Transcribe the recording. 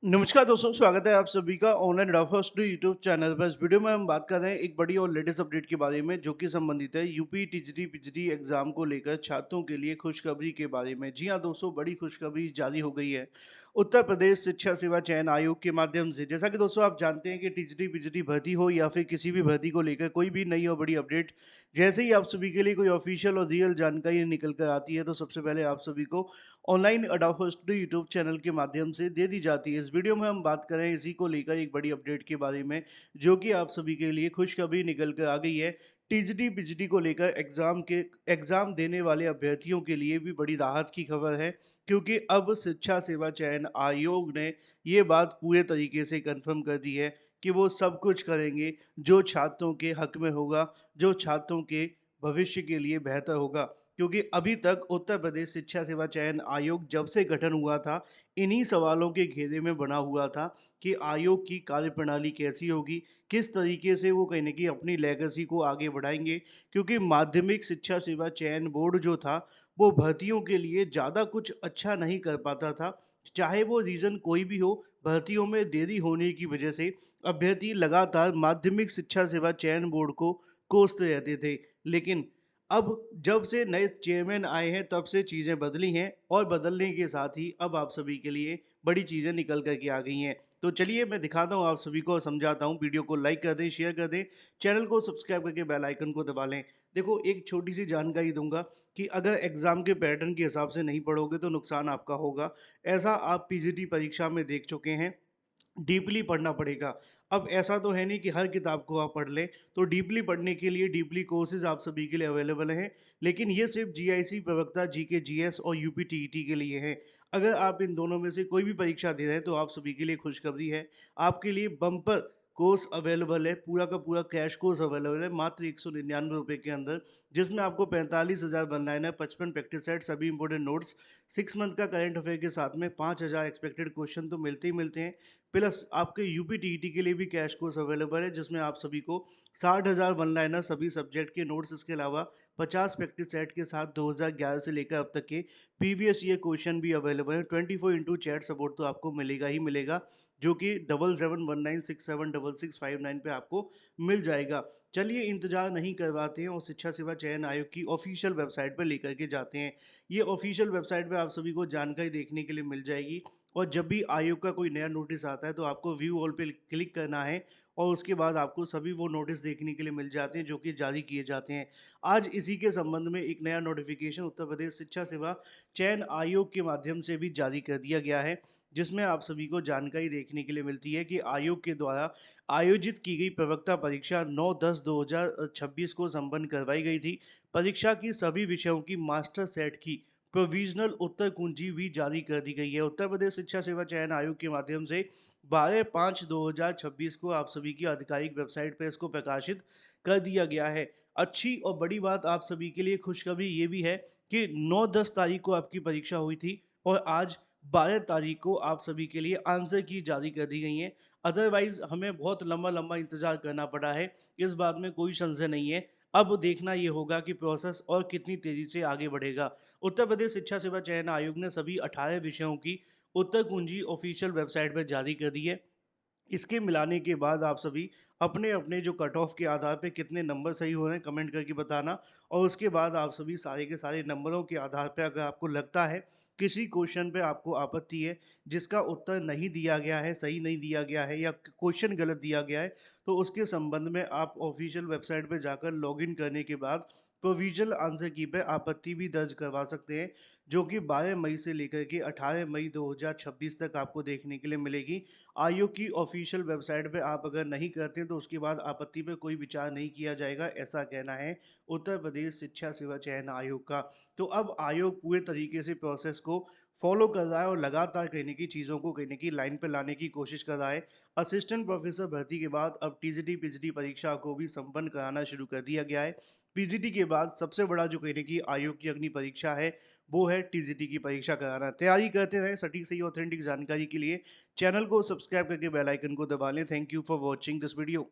नमस्कार दोस्तों, स्वागत है आप सभी का online Rafa study YouTube channel पर। इस वीडियो में हम बात कर रहे हैं एक बड़ी और लेटेस्ट अपडेट के बारे में, जो कि संबंधित है यूपी टीजीटी पीजीटी एग्जाम को लेकर छात्रों के लिए खुशखबरी के बारे में। जी हां दोस्तों, बड़ी खुशखबरी जारी हो गई है उत्तर प्रदेश शिक्षा सेवा चयन आयोग के माध्यम से। जैसा कि दोस्तों आप जानते हैं कि टीजीटी पीजीटी भर्ती हो या फिर किसी भी भर्ती को लेकर कोई भी नई और बड़ी अपडेट जैसे ही आप सभी के लिए कोई ऑफिशियल और रियल जानकारी निकल कर आती है, तो सबसे पहले आप सभी को ऑनलाइन अडाफ्ट स्टडी यूट्यूब चैनल के माध्यम से दे दी जाती है। इस वीडियो में हम बात करें इसी को लेकर एक बड़ी अपडेट के बारे में, जो कि आप सभी के लिए खुशखबरी निकल कर आ गई है। टीजीटी पीजीटी को लेकर एग्जाम देने वाले अभ्यर्थियों के लिए भी बड़ी राहत की खबर है, क्योंकि अब शिक्षा सेवा चयन आयोग ने ये बात पूरे तरीके से कंफर्म कर दी है कि वो सब कुछ करेंगे जो छात्रों के हक में होगा, जो छात्रों के भविष्य के लिए बेहतर होगा। क्योंकि अभी तक उत्तर प्रदेश शिक्षा सेवा चयन आयोग जब से गठन हुआ था, इन्हीं सवालों के घेरे में बना हुआ था कि आयोग की कार्यप्रणाली कैसी होगी, किस तरीके से वो कहीं न कहीं अपनी लेगेसी को आगे बढ़ाएँगे। क्योंकि माध्यमिक शिक्षा सेवा चयन बोर्ड जो था, वो भर्तियों के लिए ज़्यादा कुछ अच्छा नहीं कर पाता था। चाहे वो रीज़न कोई भी हो, भर्तियों में देरी होने की वजह से अभ्यर्थी लगातार माध्यमिक शिक्षा सेवा चयन बोर्ड को कोसते रहते थे। लेकिन अब जब से नए चेयरमैन आए हैं, तब से चीज़ें बदली हैं, और बदलने के साथ ही अब आप सभी के लिए बड़ी चीज़ें निकल कर के आ गई हैं। तो चलिए मैं दिखाता हूँ आप सभी को और समझाता हूँ। वीडियो को लाइक कर दें, शेयर कर दें, चैनल को सब्सक्राइब करके बेल आइकन को दबा लें। देखो, एक छोटी-सी जानकारी दूँगा कि अगर एग्ज़ाम के पैटर्न के हिसाब से नहीं पढ़ोगे तो नुकसान आपका होगा। ऐसा आप पीजीटी परीक्षा में देख चुके हैं। डीपली पढ़ना पड़ेगा। अब ऐसा तो है नहीं कि हर किताब को आप पढ़ लें, तो डीपली पढ़ने के लिए डीपली कोर्सेज़ आप सभी के लिए अवेलेबल हैं, लेकिन ये सिर्फ़ जीआईसी प्रवक्ता, जीके, जीएस और यूपी टीईटी के लिए हैं। अगर आप इन दोनों में से कोई भी परीक्षा दे रहे हैं, तो आप सभी के लिए खुशखबरी है। आपके लिए बम्पर कोर्स अवेलेबल है, पूरा का पूरा क्रैश कोर्स अवेलेबल है मात्र ₹199 के अंदर, जिसमें आपको 45,000 वन लाइनर, 55 प्रैक्टिस सेट, सभी इंपॉर्टेंट नोट्स, 6 मंथ का करंट अफेयर के साथ में 5,000 एक्सपेक्टेड क्वेश्चन तो मिलते ही मिलते हैं। प्लस आपके यूपी टीईटी के लिए भी कैश कोर्स अवेलेबल है, जिसमें आप सभी को 60,000 वन लाइनर, सभी सब्जेक्ट के नोट्स, इसके अलावा 50 प्रैक्टिस सेट के साथ 2011 से लेकर अब तक के प्रीवियस ईयर क्वेश्चन भी अवेलेबल है। 24 चैट सपोर्ट तो आपको मिलेगा ही मिलेगा, जो कि 7719676659 पे आपको मिल जाएगा। चलिए इंतजार नहीं करवाते हैं और शिक्षा सेवा चयन आयोग की ऑफिशियल वेबसाइट पर लेकर के जाते हैं। ये ऑफिशियल वेबसाइट पे आप सभी को जानकारी देखने के लिए मिल जाएगी, और जब भी आयोग का कोई नया नोटिस आता है, तो आपको व्यू ऑल पे क्लिक करना है, और उसके बाद आपको सभी वो नोटिस देखने के लिए मिल जाते हैं जो कि जारी किए जाते हैं। आज इसी के संबंध में एक नया नोटिफिकेशन उत्तर प्रदेश शिक्षा सेवा चयन आयोग के माध्यम से भी जारी कर दिया गया है, जिसमें आप सभी को जानकारी देखने के लिए मिलती है कि आयोग के द्वारा आयोजित की गई प्रवक्ता परीक्षा 9/10/2026 को संपन्न करवाई गई थी। परीक्षा की सभी विषयों की मास्टर सेट की प्रोविजनल उत्तर कुंजी भी जारी कर दी गई है। उत्तर प्रदेश शिक्षा सेवा चयन आयोग के माध्यम से 12/5/2026 को आप सभी की आधिकारिक वेबसाइट पर इसको प्रकाशित कर दिया गया है। अच्छी और बड़ी बात आप सभी के लिए खुशखबरी ये भी है कि 9-10 तारीख को आपकी परीक्षा हुई थी, और आज 12 तारीख को आप सभी के लिए आंसर की जारी कर दी गई हैं। अदरवाइज़ हमें बहुत लंबा-लंबा इंतज़ार करना पड़ा है, इस बात में कोई संशय नहीं है। अब देखना ये होगा कि प्रोसेस और कितनी तेज़ी से आगे बढ़ेगा। उत्तर प्रदेश शिक्षा सेवा चयन आयोग ने सभी 18 विषयों की उत्तर कुंजी ऑफिशियल वेबसाइट पर जारी कर दी है। इसके मिलाने के बाद आप सभी अपने-अपने जो कट ऑफ के आधार पे कितने नंबर सही हो रहे हैं, कमेंट करके बताना, और उसके बाद आप सभी सारे के सारे नंबरों के आधार पे अगर आपको लगता है किसी क्वेश्चन पे आपको आपत्ति है, जिसका उत्तर नहीं दिया गया है, सही नहीं दिया गया है, या क्वेश्चन गलत दिया गया है, तो उसके संबंध में आप ऑफिशियल वेबसाइट पे जाकर लॉगिन करने के बाद प्रोविजनल आंसर की पे आपत्ति भी दर्ज करवा सकते हैं, जो कि 12 मई से लेकर के 18 मई 2026 तक आपको देखने के लिए मिलेगी। आयोग की ऑफिशियल वेबसाइट पे आप अगर नहीं करते, तो उसके बाद आपत्ति पे कोई विचार नहीं किया जाएगा, ऐसा कहना है उत्तर प्रदेश शिक्षा सेवा चयन आयोग का। तो अब आयोग पूरे तरीके से प्रोसेस को फॉलो कर रहा है, और लगातार कहीं न कहीं चीज़ों को कहीं न कहीं लाइन पे लाने की कोशिश कर रहा है। असिस्टेंट प्रोफेसर भर्ती के बाद अब टीजीटी पीजीटी परीक्षा को भी संपन्न कराना शुरू कर दिया गया है। पीजीटी के बाद सबसे बड़ा जो कहीं न कहीं आयोग की अग्नि परीक्षा है, वो है टीजीटी की परीक्षा कराना। तैयारी करते रहें सटीक सही ऑथेंटिक जानकारी के लिए। चैनल को सब्सक्राइब करके बेल आइकन को दबा लें। Thank you for watching this video.